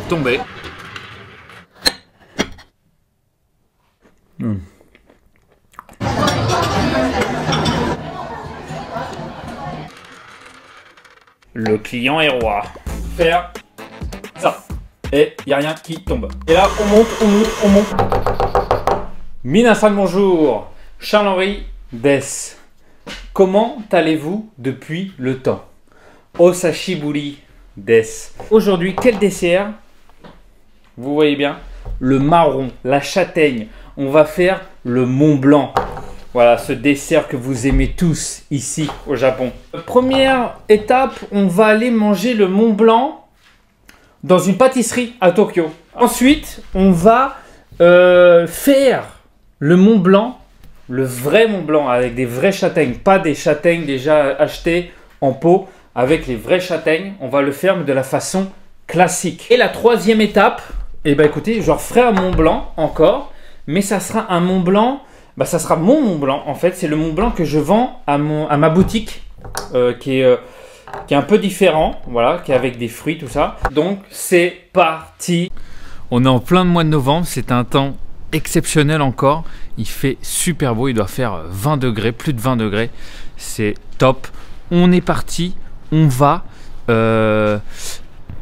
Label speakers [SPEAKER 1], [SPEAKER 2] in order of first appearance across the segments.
[SPEAKER 1] Tombé. Le client est roi. Faire ça. Et il n'y a rien qui tombe. Et là, on monte, on monte, on monte. Minasan, bonjour. Charles-Henri Dess. Comment allez-vous depuis le temps? Osashiburi Dess. Aujourd'hui, quel dessert? Vous voyez bien, le marron, la châtaigne. On va faire le Mont Blanc. Voilà, ce dessert que vous aimez tous ici au Japon. Première étape, on va aller manger le Mont Blanc dans une pâtisserie à Tokyo. Ensuite, on va faire le Mont Blanc, le vrai Mont Blanc avec des vraies châtaignes, pas des châtaignes déjà achetées en pot, avec les vraies châtaignes. On va le faire mais de la façon classique. Et la troisième étape, eh ben écoutez, je referai un Mont Blanc encore, mais ça sera un Mont Blanc, ça sera mon Mont Blanc en fait. C'est le Mont Blanc que je vends à ma boutique qui est un peu différent, voilà, qui est avec des fruits, tout ça. Donc c'est parti. On est en plein mois de novembre, c'est un temps exceptionnel encore. Il fait super beau, il doit faire 20 degrés, plus de 20 degrés. C'est top. On est parti, on va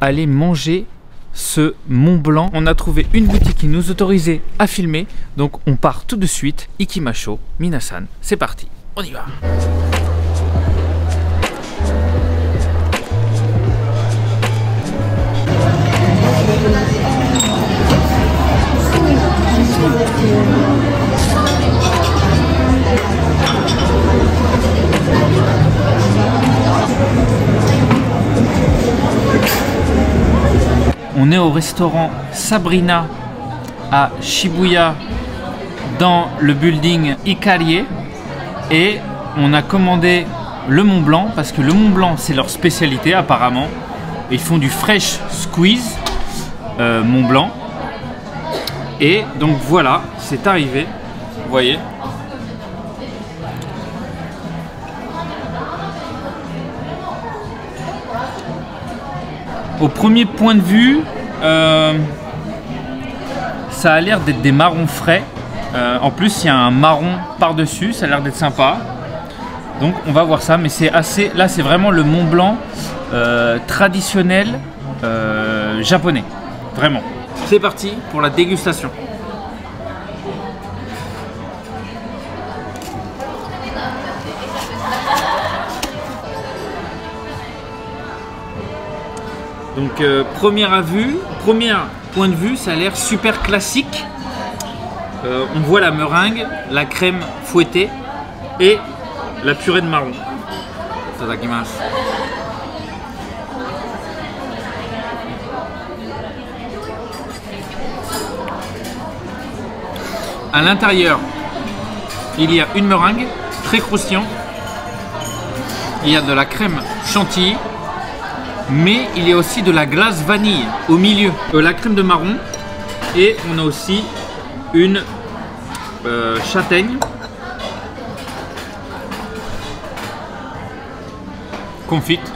[SPEAKER 1] aller manger ce Mont Blanc. On a trouvé une boutique qui nous autorisait à filmer, donc on part tout de suite. Ikimasho, minasan, c'est parti, on y va. On est au restaurant Sabrina à Shibuya dans le building Ikarie et on a commandé le Mont Blanc parce que le Mont Blanc c'est leur spécialité apparemment. Ils font du fresh squeeze Mont Blanc et donc voilà, c'est arrivé, vous voyez. Au premier point de vue, ça a l'air d'être des marrons frais. En plus, il y a un marron par-dessus, ça a l'air d'être sympa. Donc, on va voir ça, mais c'est assez. Là, c'est vraiment le Mont Blanc traditionnel japonais. Vraiment. C'est parti pour la dégustation. Donc premier point de vue, ça a l'air super classique. On voit la meringue, la crème fouettée et la purée de marron. Itadakimasu. À l'intérieur, il y a une meringue très croustillant. Il y a de la crème chantilly. Mais il y a aussi de la glace vanille au milieu. La crème de marron. Et on a aussi une châtaigne confite.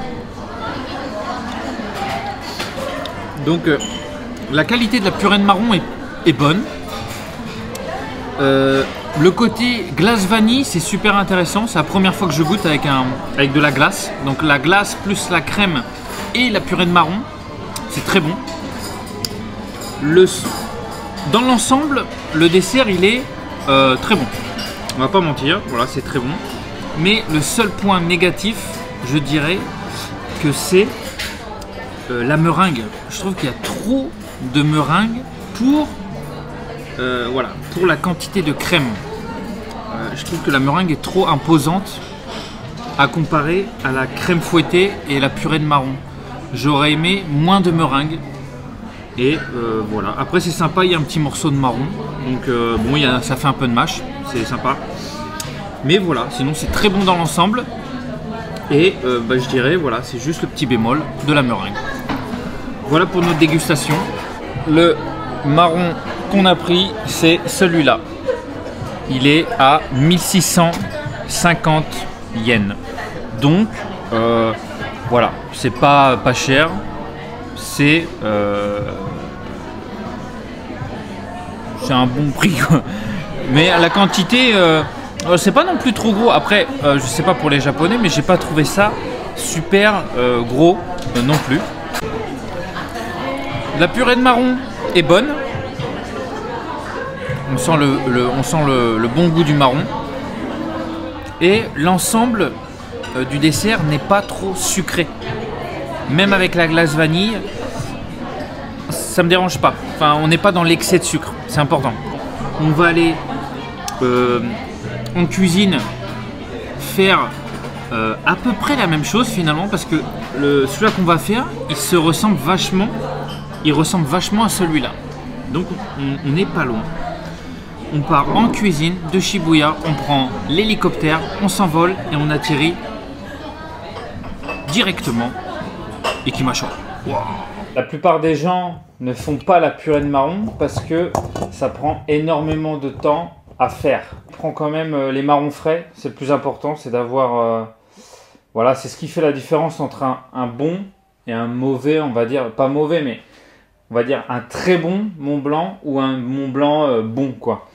[SPEAKER 1] Donc la qualité de la purée de marron est bonne. Le côté glace vanille, c'est super intéressant. C'est la première fois que je goûte avec de la glace. Donc la glace plus la crème et la purée de marron, c'est très bon. Dans l'ensemble, le dessert il est très bon. On va pas mentir, voilà, c'est très bon. Mais le seul point négatif, je dirais que c'est la meringue. Je trouve qu'il y a trop de meringue pour voilà, pour la quantité de crème. Je trouve que la meringue est trop imposante à comparer à la crème fouettée et la purée de marron. J'aurais aimé moins de meringue. Et voilà. Après c'est sympa, il y a un petit morceau de marron. Donc bon, ça fait un peu de mâche. C'est sympa. Mais voilà, sinon c'est très bon dans l'ensemble. Et je dirais, voilà, c'est juste le petit bémol de la meringue. Voilà pour notre dégustation. Le marron qu'on a pris, c'est celui-là. Il est à 1650 yens. Donc, voilà, c'est pas cher. c'est un bon prix, quoi. Mais la quantité, c'est pas non plus trop gros. Après, je sais pas pour les Japonais, mais j'ai pas trouvé ça super gros non plus. La purée de marron est bonne. On sent le bon goût du marron. Et l'ensemble du dessert n'est pas trop sucré. Même avec la glace vanille, ça me dérange pas. Enfin, on n'est pas dans l'excès de sucre, c'est important. On va aller en cuisine faire à peu près la même chose finalement, parce que celui-là qu'on va faire, il ressemble vachement à celui-là. Donc on n'est pas loin. On part en cuisine de Shibuya, on prend l'hélicoptère, on s'envole et on atterrit directement Ikimashou. Wow. La plupart des gens ne font pas la purée de marron parce que ça prend énormément de temps à faire. On prend quand même les marrons frais, c'est le plus important, c'est d'avoir... voilà, c'est ce qui fait la différence entre un bon et un mauvais, on va dire, pas mauvais, mais on va dire un très bon Mont Blanc ou un Mont Blanc bon, quoi.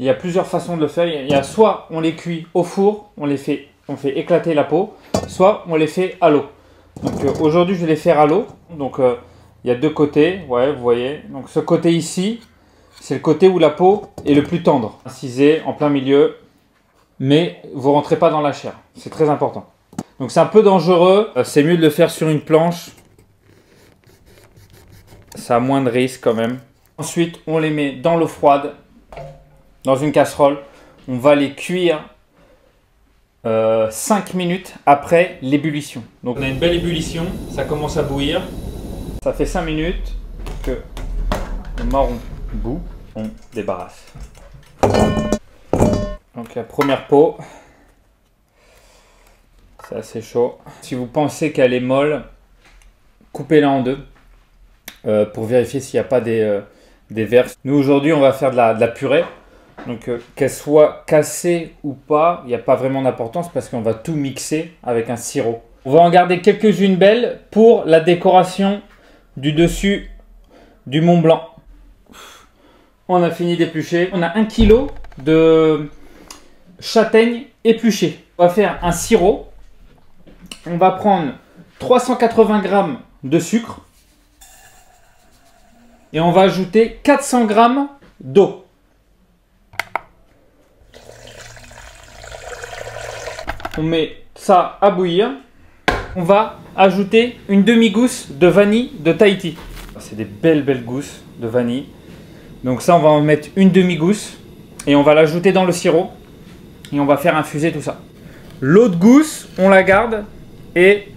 [SPEAKER 1] Il y a plusieurs façons de le faire. Il y a soit on les cuit au four, on fait éclater la peau, soit on les fait à l'eau. Donc aujourd'hui je vais les faire à l'eau. Donc il y a deux côtés, ouais, vous voyez. Donc ce côté ici, c'est le côté où la peau est le plus tendre. Incisé en plein milieu, mais vous ne rentrez pas dans la chair. C'est très important. Donc c'est un peu dangereux, c'est mieux de le faire sur une planche. Ça a moins de risques quand même. Ensuite, on les met dans l'eau froide, dans une casserole. On va les cuire 5 minutes après l'ébullition. Donc on a une belle ébullition, ça commence à bouillir. Ça fait 5 minutes que le marron bout, on débarrasse. Donc la première peau, c'est assez chaud. Si vous pensez qu'elle est molle, coupez-la en deux. Pour vérifier s'il n'y a pas des vers. Nous aujourd'hui on va faire de la purée, donc qu'elle soit cassée ou pas, il n'y a pas vraiment d'importance parce qu'on va tout mixer avec un sirop. On va en garder quelques-unes belles pour la décoration du dessus du Mont Blanc. On a fini d'éplucher, on a 1 kg de châtaignes épluchées. On va faire un sirop, on va prendre 380 g de sucre. Et on va ajouter 400 g d'eau. On met ça à bouillir. On va ajouter une demi-gousse de vanille de Tahiti. C'est des belles gousses de vanille. Donc ça, on va en mettre une demi-gousse. Et on va l'ajouter dans le sirop. Et on va faire infuser tout ça. L'autre gousse, on la garde. Et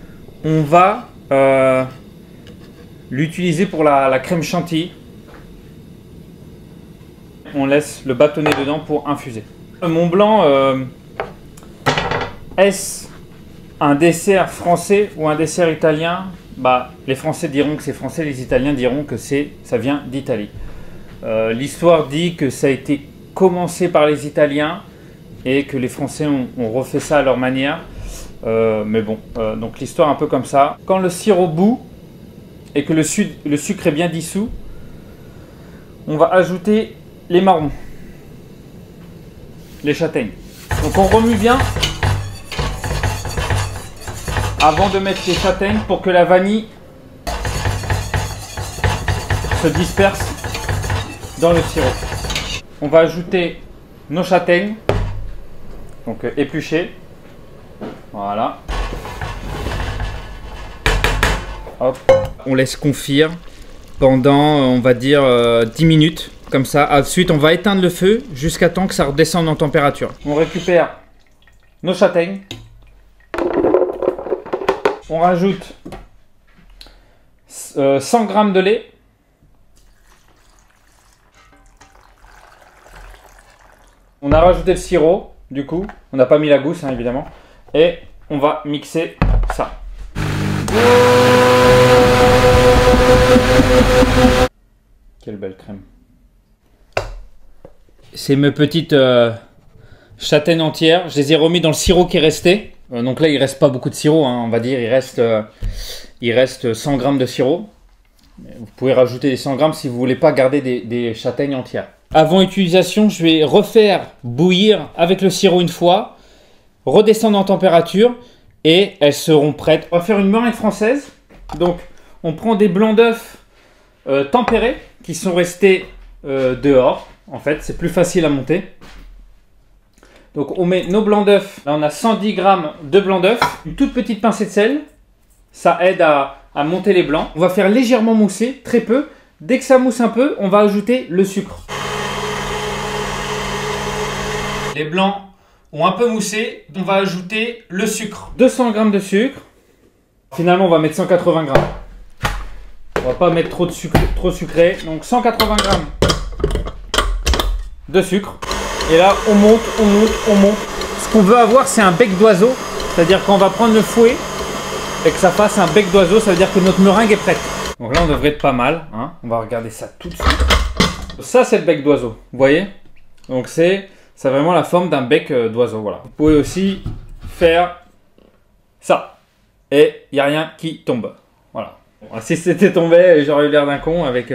[SPEAKER 1] on va... l'utiliser pour la crème chantilly. On laisse le bâtonnet dedans pour infuser. Le Mont Blanc, est-ce un dessert français ou un dessert italien? Bah, les Français diront que c'est français, les Italiens diront que ça vient d'Italie. L'histoire dit que ça a été commencé par les Italiens et que les Français ont refait ça à leur manière. Mais bon, donc l'histoire un peu comme ça. Quand le sirop bout, et que le sucre est bien dissous, on va ajouter les marrons, les châtaignes. Donc on remue bien avant de mettre les châtaignes pour que la vanille se disperse dans le sirop. On va ajouter nos châtaignes, donc épluchées. Voilà. Hop. On laisse confire pendant, on va dire, 10 minutes. Comme ça. Ensuite, on va éteindre le feu jusqu'à temps que ça redescende en température. On récupère nos châtaignes. On rajoute 100 g de lait. On a rajouté le sirop, du coup. On n'a pas mis la gousse, hein, évidemment. Et on va mixer ça. Quelle belle crème. C'est mes petites châtaignes entières. Je les ai remis dans le sirop qui est resté. Donc là, il ne reste pas beaucoup de sirop, hein, on va dire. Il reste 100 g de sirop. Vous pouvez rajouter les 100 grammes si vous ne voulez pas garder des châtaignes entières. Avant utilisation, je vais refaire bouillir avec le sirop une fois, redescendre en température et elles seront prêtes. On va faire une meringue française. Donc, on prend des blancs d'œufs tempérés qui sont restés dehors. En fait, c'est plus facile à monter. Donc, on met nos blancs d'œufs. Là, on a 110 grammes de blancs d'œufs. Une toute petite pincée de sel. Ça aide à monter les blancs. On va faire légèrement mousser, très peu. Dès que ça mousse un peu, on va ajouter le sucre. Les blancs ont un peu moussé, on va ajouter le sucre. 200 g de sucre. Finalement, on va mettre 180 g. On va pas mettre trop sucré. Donc 180 g de sucre. Et là, on monte, on monte, on monte. Ce qu'on veut avoir, c'est un bec d'oiseau. C'est-à-dire qu'on va prendre le fouet et que ça fasse un bec d'oiseau. Ça veut dire que notre meringue est prête. Donc là, on devrait être pas mal. Hein. On va regarder ça tout de suite. Ça, c'est le bec d'oiseau. Vous voyez? Donc c'est vraiment la forme d'un bec d'oiseau. Voilà. Vous pouvez aussi faire ça. Et il n'y a rien qui tombe. Voilà. Bon, si c'était tombé, j'aurais eu l'air d'un con avec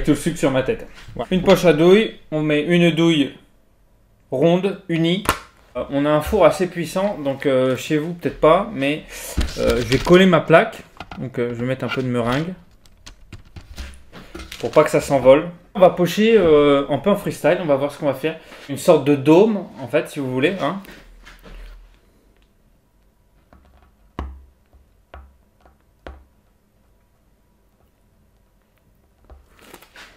[SPEAKER 1] tout le sucre sur ma tête. Voilà. Une poche à douille. On met une douille ronde, unie. On a un four assez puissant. Donc chez vous, peut-être pas. Mais je vais coller ma plaque. Donc je vais mettre un peu de meringue. Pour pas que ça s'envole. On va pocher un peu en freestyle, on va voir ce qu'on va faire. Une sorte de dôme, en fait, si vous voulez. Hein.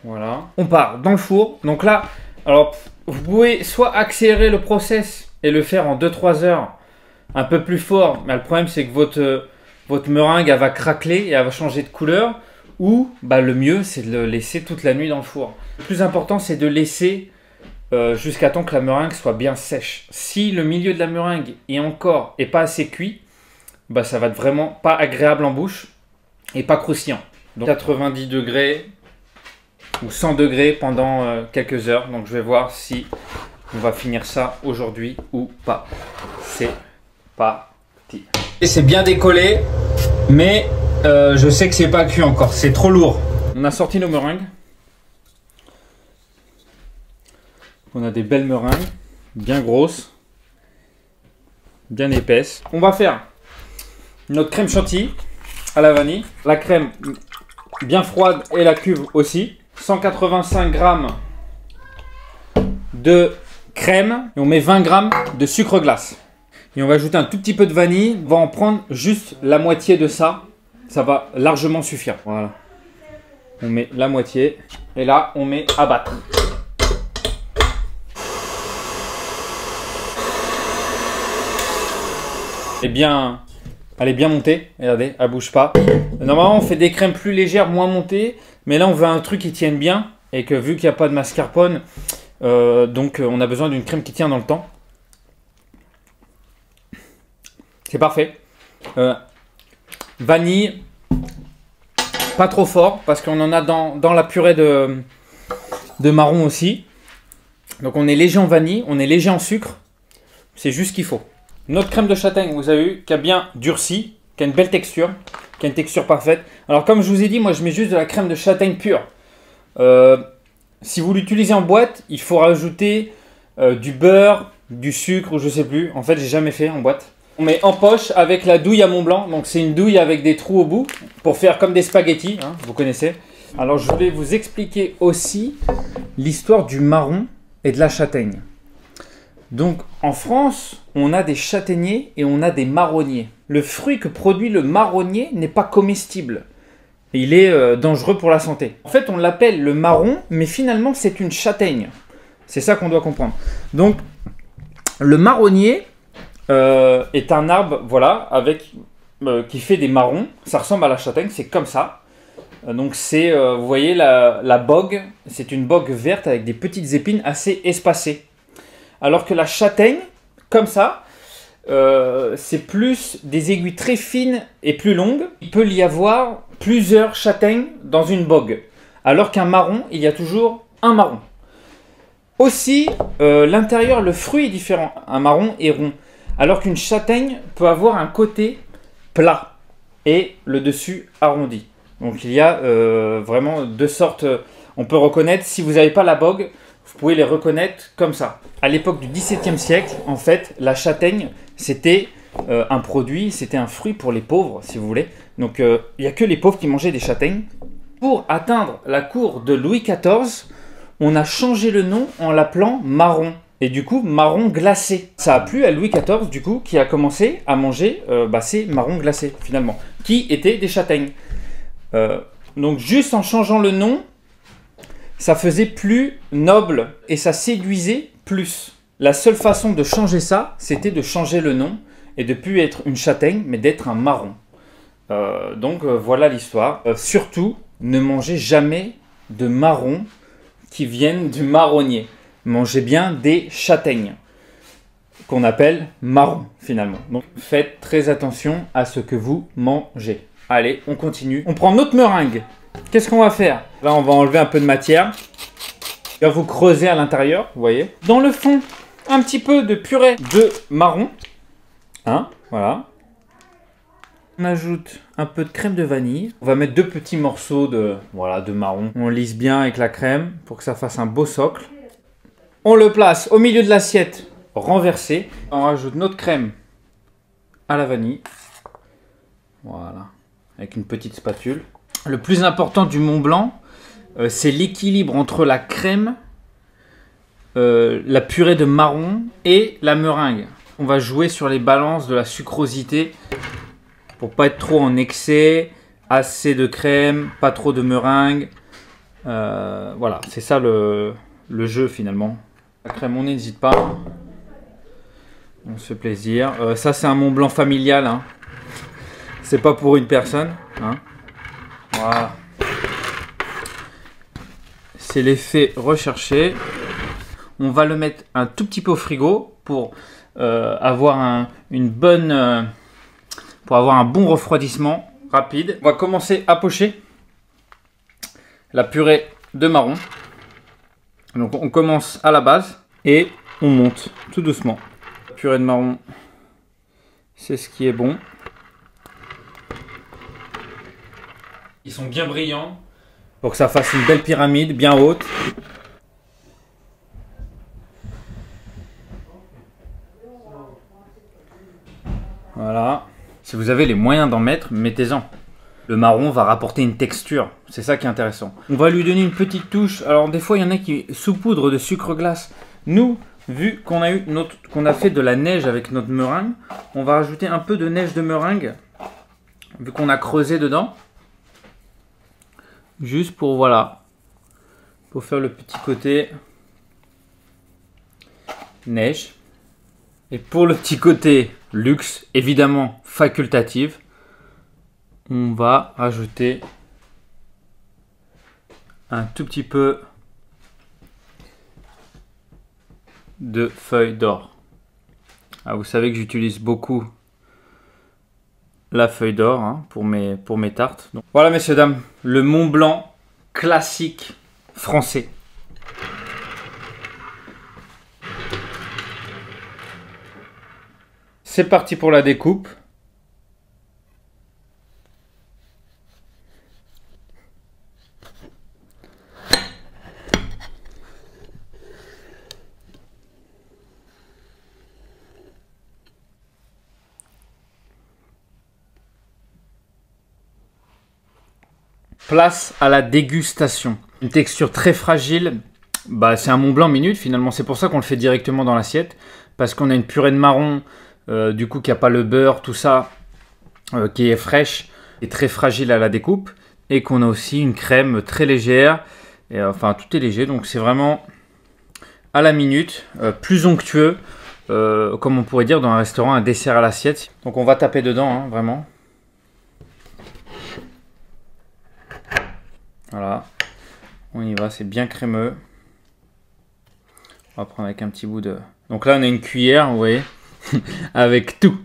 [SPEAKER 1] Voilà. On part dans le four. Donc là, alors, vous pouvez soit accélérer le process et le faire en 2-3 heures un peu plus fort. Mais le problème, c'est que votre meringue, elle va craqueler et elle va changer de couleur. Ou bah, le mieux, c'est de le laisser toute la nuit dans le four. Le plus important, c'est de laisser jusqu'à temps que la meringue soit bien sèche. Si le milieu de la meringue est pas assez cuit, bah, ça va être vraiment pas agréable en bouche et pas croustillant. Donc 90 degrés ou 100 degrés pendant quelques heures. Donc je vais voir si on va finir ça aujourd'hui ou pas. C'est parti. Et c'est bien décollé, mais je sais que c'est pas cuit encore, c'est trop lourd. On a sorti nos meringues. On a des belles meringues, bien grosses, bien épaisses. On va faire notre crème chantilly à la vanille. La crème bien froide et la cuve aussi. 185 g de crème. Et on met 20 g de sucre glace. Et on va ajouter un tout petit peu de vanille. On va en prendre juste la moitié de ça. Ça va largement suffire. Voilà. On met la moitié. Et là, on met à battre. Elle est bien montée. Regardez, elle bouge pas. Normalement, on fait des crèmes plus légères, moins montées. Mais là, on veut un truc qui tienne bien. Et que vu qu'il n'y a pas de mascarpone, donc on a besoin d'une crème qui tient dans le temps. C'est parfait. Vanille, pas trop fort parce qu'on en a dans la purée de marron aussi. Donc on est léger en vanille, on est léger en sucre. C'est juste ce qu'il faut. Notre crème de châtaigne, vous avez vu, qui a bien durci, qui a une belle texture, qui a une texture parfaite. Alors comme je vous ai dit, moi je mets juste de la crème de châtaigne pure. Si vous l'utilisez en boîte, il faut rajouter du beurre, du sucre ou je sais plus. En fait, j'ai jamais fait en boîte. On met en poche avec la douille à Mont Blanc. Donc c'est une douille avec des trous au bout pour faire comme des spaghettis, hein, vous connaissez. Alors je voulais vous expliquer aussi l'histoire du marron et de la châtaigne. Donc en France, on a des châtaigniers et on a des marronniers. Le fruit que produit le marronnier n'est pas comestible. Et il est dangereux pour la santé. En fait, on l'appelle le marron, mais finalement c'est une châtaigne. C'est ça qu'on doit comprendre. Donc le marronnier est un arbre, voilà, qui fait des marrons. Ça ressemble à la châtaigne, c'est comme ça. Donc c'est, vous voyez, la bogue, c'est une bogue verte avec des petites épines assez espacées. Alors que la châtaigne, comme ça, c'est plus des aiguilles très fines et plus longues. Il peut y avoir plusieurs châtaignes dans une bogue. Alors qu'un marron, il y a toujours un marron. Aussi, l'intérieur, le fruit est différent. Un marron est rond. Alors qu'une châtaigne peut avoir un côté plat et le dessus arrondi. Donc il y a vraiment deux sortes. On peut reconnaître, si vous n'avez pas la bogue, vous pouvez les reconnaître comme ça. À l'époque du XVIIe siècle, en fait, la châtaigne, c'était un produit, c'était un fruit pour les pauvres, si vous voulez. Donc il n'y a que les pauvres qui mangeaient des châtaignes. Pour atteindre la cour de Louis XIV, on a changé le nom en l'appelant marron. Et du coup, marron glacé. Ça a plu à Louis XIV, du coup, qui a commencé à manger ces marrons glacés, finalement, qui étaient des châtaignes. Donc juste en changeant le nom, ça faisait plus noble et ça séduisait plus. La seule façon de changer ça, c'était de changer le nom et de plus être une châtaigne, mais d'être un marron. Voilà l'histoire. Surtout, ne mangez jamais de marrons qui viennent du marronnier. Mangez bien des châtaignes, qu'on appelle marrons finalement. Donc faites très attention à ce que vous mangez. Allez, on continue. On prend notre meringue. Qu'est-ce qu'on va faire? Là, on va enlever un peu de matière. Il va vous creuser à l'intérieur, vous voyez. Dans le fond, un petit peu de purée de marron. Hein, voilà. On ajoute un peu de crème de vanille. On va mettre 2 petits morceaux de marron. On lisse bien avec la crème pour que ça fasse un beau socle. On le place au milieu de l'assiette renversée. On rajoute notre crème à la vanille. Voilà. Avec une petite spatule. Le plus important du Mont Blanc, c'est l'équilibre entre la crème, la purée de marron et la meringue. On va jouer sur les balances de la sucrosité pour pas être trop en excès, assez de crème, pas trop de meringue. Voilà, c'est ça le jeu finalement. La crème, on n'hésite pas. On se fait plaisir. Ça, c'est un Mont Blanc familial. Hein. C'est pas pour une personne. Hein. Voilà. C'est l'effet recherché. On va le mettre un tout petit peu au frigo pour avoir un bon refroidissement rapide. On va commencer à pocher la purée de marron. Donc on commence à la base et on monte tout doucement. La purée de marron, c'est ce qui est bon. Ils sont bien brillants pour que ça fasse une belle pyramide bien haute. Voilà. Si vous avez les moyens d'en mettre, mettez-en. Le marron va rapporter une texture. C'est ça qui est intéressant. On va lui donner une petite touche. Alors des fois, il y en a qui saupoudrent de sucre glace. Nous, vu qu'on a fait de la neige avec notre meringue, on va rajouter un peu de neige de meringue, vu qu'on a creusé dedans. Juste pour, voilà, pour faire le petit côté neige. Et pour le petit côté luxe, évidemment facultatif, on va rajouter un tout petit peu de feuilles d'or. Ah, vous savez que j'utilise beaucoup la feuille d'or hein, pour mes tartes. Donc, voilà messieurs dames, le Mont Blanc classique français. C'est parti pour la découpe. Place à la dégustation. Une texture très fragile. Bah, c'est un Mont Blanc minute finalement. C'est pour ça qu'on le fait directement dans l'assiette. Parce qu'on a une purée de marron, du coup qui n'a pas le beurre, tout ça, qui est fraîche et très fragile à la découpe. Et qu'on a aussi une crème très légère. Et, enfin, tout est léger. Donc c'est vraiment à la minute, plus onctueux. Comme on pourrait dire dans un restaurant, un dessert à l'assiette. Donc on va taper dedans, hein, vraiment. Voilà, on y va, c'est bien crémeux. On va prendre avec un petit bout de... Donc là, on a une cuillère, vous voyez, avec tout.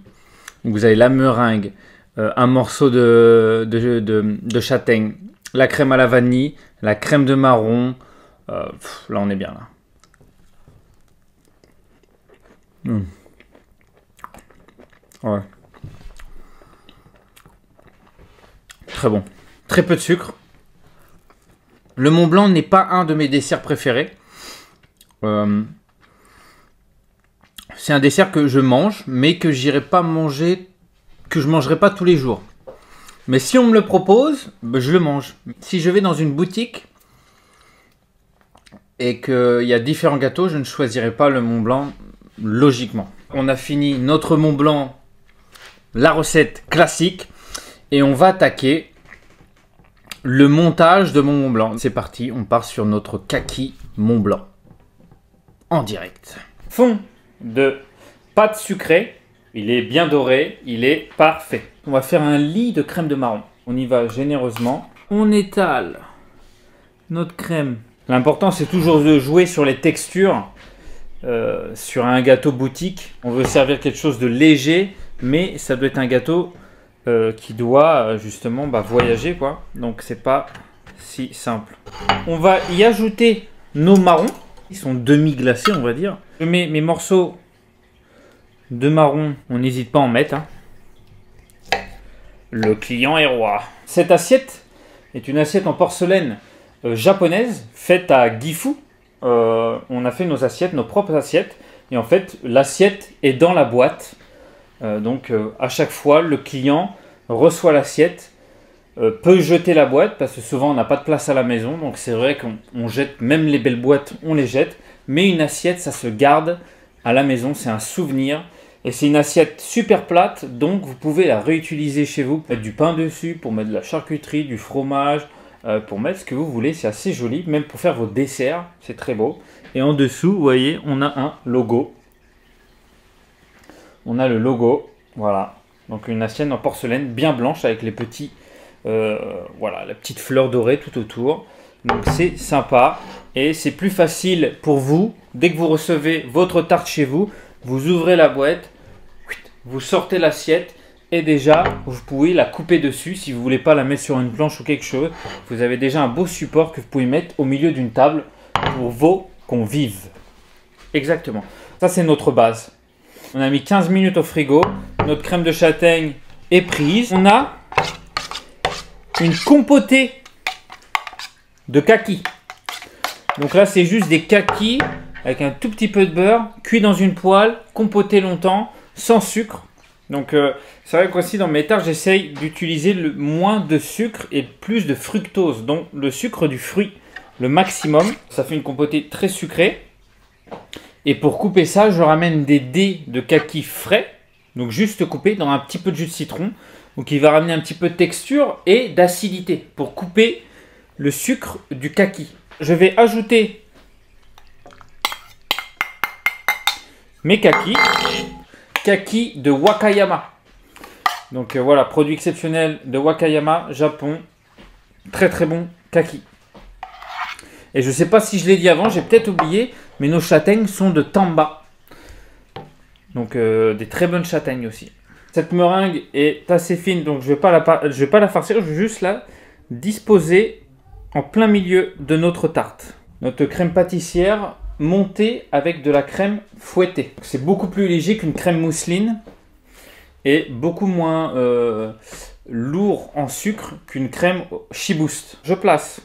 [SPEAKER 1] Donc vous avez la meringue, un morceau de châtaigne, la crème à la vanille, la crème de marron. Là, on est bien, là. Ouais. très bon. Très peu de sucre. Le Mont Blanc n'est pas un de mes desserts préférés. C'est un dessert que je mange, mais que j'irai pas manger, que je mangerai pas tous les jours. Mais si on me le propose, je le mange. Si je vais dans une boutique et qu'il y a différents gâteaux, je ne choisirai pas le Mont Blanc, logiquement. On a fini notre Mont Blanc, la recette classique, et on va attaquer le montage de mon Mont Blanc. C'est parti, on part sur notre kaki Mont Blanc. En direct. Fond de pâte sucrée. Il est bien doré, il est parfait. On va faire un lit de crème de marron. On y va généreusement. On étale notre crème. L'important, c'est toujours de jouer sur les textures. Sur un gâteau boutique, on veut servir quelque chose de léger, mais ça doit être un gâteau qui doit justement voyager, quoi. Donc c'est pas si simple. On va y ajouter nos marrons. Ils sont demi-glacés, on va dire. Je mets mes morceaux de marron. On n'hésite pas à en mettre. Hein. Le client est roi. Cette assiette est une assiette en porcelaine japonaise, faite à Gifu. On a fait nos assiettes, nos propres assiettes. Et en fait, l'assiette est dans la boîte. Donc, à chaque fois, le client reçoit l'assiette. Peut jeter la boîte parce que souvent on n'a pas de place à la maison, donc c'est vrai qu'on jette même les belles boîtes, on les jette, mais une assiette ça se garde à la maison, c'est un souvenir et c'est une assiette super plate, donc vous pouvez la réutiliser chez vous pour mettre du pain dessus, pour mettre de la charcuterie, du fromage, pour mettre ce que vous voulez, c'est assez joli, même pour faire vos desserts, c'est très beau. Et en dessous, vous voyez, on a un logo, on a le logo, voilà, donc une assiette en porcelaine bien blanche avec les petits voilà, la petite fleur dorée tout autour. Donc c'est sympa et c'est plus facile pour vous. Dès que vous recevez votre tarte chez vous, vous ouvrez la boîte, vous sortez l'assiette et déjà vous pouvez la couper dessus. Si vous voulez pas la mettre sur une planche ou quelque chose, vous avez déjà un beau support que vous pouvez mettre au milieu d'une table pour vos convives. Exactement. Ça c'est notre base. On a mis 15 minutes au frigo. Notre crème de châtaigne est prise. On a une compotée de kaki. Donc là, c'est juste des kakis avec un tout petit peu de beurre, cuit dans une poêle, compoté longtemps, sans sucre. Donc c'est vrai qu'aussi dans mes tartes, j'essaye d'utiliser le moins de sucre et plus de fructose. Donc le sucre du fruit, le maximum. Ça fait une compotée très sucrée. Et pour couper ça, je ramène des dés de kaki frais. Donc juste coupé dans un petit peu de jus de citron. Donc il va ramener un petit peu de texture et d'acidité pour couper le sucre du kaki. Je vais ajouter mes kakis. Kaki de Wakayama. Donc voilà, produit exceptionnel de Wakayama, Japon. Très très bon kaki. Et je ne sais pas si je l'ai dit avant, j'ai peut-être oublié, mais nos châtaignes sont de Tamba. Donc des très bonnes châtaignes aussi. Cette meringue est assez fine, donc je vais pas la farcir, je vais juste la disposer en plein milieu de notre tarte. Notre crème pâtissière montée avec de la crème fouettée. C'est beaucoup plus léger qu'une crème mousseline et beaucoup moins lourd en sucre qu'une crème Shiboost. Je place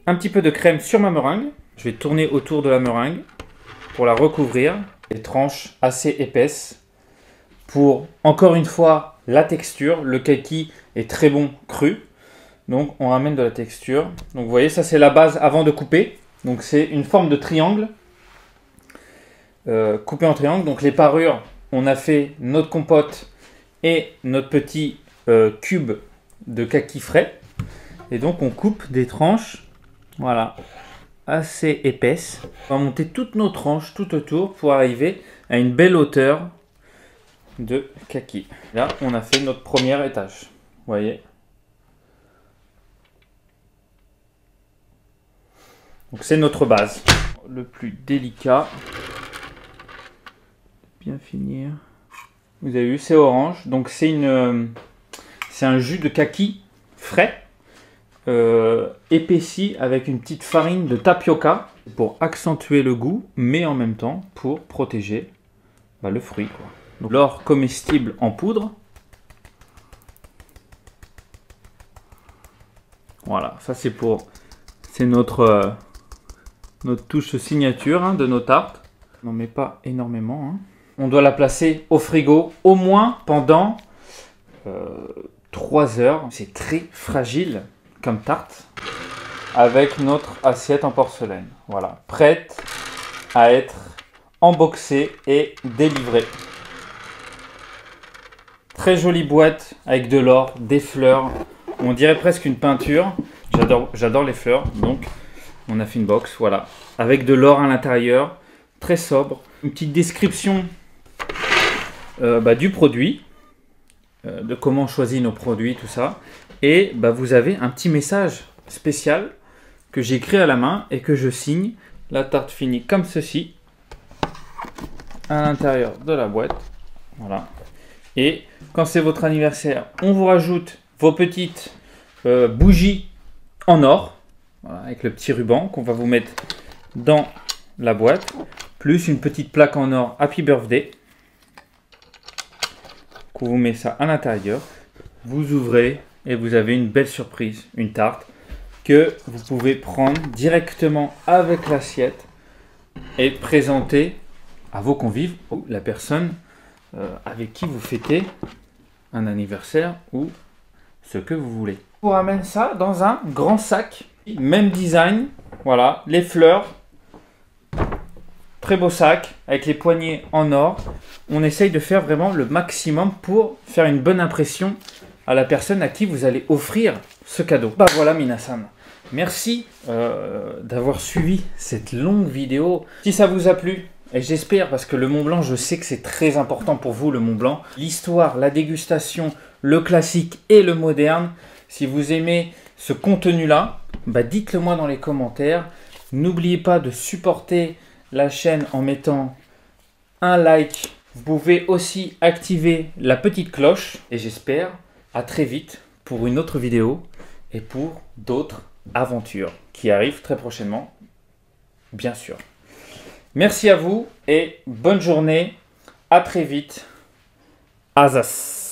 [SPEAKER 1] un petit peu de crème sur ma meringue. Je vais tourner autour de la meringue pour la recouvrir. Des tranches assez épaisses. Pour, encore une fois, la texture. Le kaki est très bon cru. Donc, on ramène de la texture. Donc, vous voyez, ça, c'est la base avant de couper. Donc, c'est une forme de triangle. Coupé en triangle. Donc, les parures, on a fait notre compote et notre petit cube de kaki frais. Et donc, on coupe des tranches, voilà, assez épaisses. On va monter toutes nos tranches tout autour pour arriver à une belle hauteur de kaki. Là, on a fait notre premier étage. Vous voyez. Donc, c'est notre base. Le plus délicat. Bien finir. Vous avez vu, c'est orange. Donc, c'est un jus de kaki frais. Épaissi avec une petite farine de tapioca pour accentuer le goût, mais en même temps pour protéger le fruit, quoi. Donc, l'or comestible en poudre. Voilà, ça c'est notre touche signature hein, de nos tartes. On n'en met pas énormément. Hein. On doit la placer au frigo au moins pendant 3 heures. C'est très fragile comme tarte. Avec notre assiette en porcelaine. Voilà, prête à être unboxée et délivrée. Très jolie boîte avec de l'or, des fleurs. On dirait presque une peinture. J'adore les fleurs, donc on a fait une box, voilà. Avec de l'or à l'intérieur, très sobre. Une petite description du produit, de comment on choisit nos produits, tout ça. Et vous avez un petit message spécial que j'ai écrit à la main et que je signe. La tarte finie comme ceci, à l'intérieur de la boîte. Voilà. Et quand c'est votre anniversaire, on vous rajoute vos petites bougies en or, voilà, avec le petit ruban qu'on va vous mettre dans la boîte, plus une petite plaque en or Happy Birthday, qu'on vous met ça à l'intérieur. Vous ouvrez et vous avez une belle surprise, une tarte que vous pouvez prendre directement avec l'assiette et présenter à vos convives ou la personne avec qui vous fêtez un anniversaire ou ce que vous voulez. On ramène ça dans un grand sac, même design, voilà, les fleurs, très beau sac avec les poignées en or. On essaye de faire vraiment le maximum pour faire une bonne impression à la personne à qui vous allez offrir ce cadeau. Voilà minasan. Merci d'avoir suivi cette longue vidéo. Si ça vous a plu, et j'espère parce que le Mont Blanc, je sais que c'est très important pour vous le Mont Blanc. L'histoire, la dégustation, le classique et le moderne. Si vous aimez ce contenu-là, dites-le moi dans les commentaires. N'oubliez pas de supporter la chaîne en mettant un like. Vous pouvez aussi activer la petite cloche. Et j'espère à très vite pour une autre vidéo et pour d'autres aventures qui arrivent très prochainement, bien sûr. Merci à vous et bonne journée. À très vite. Asas.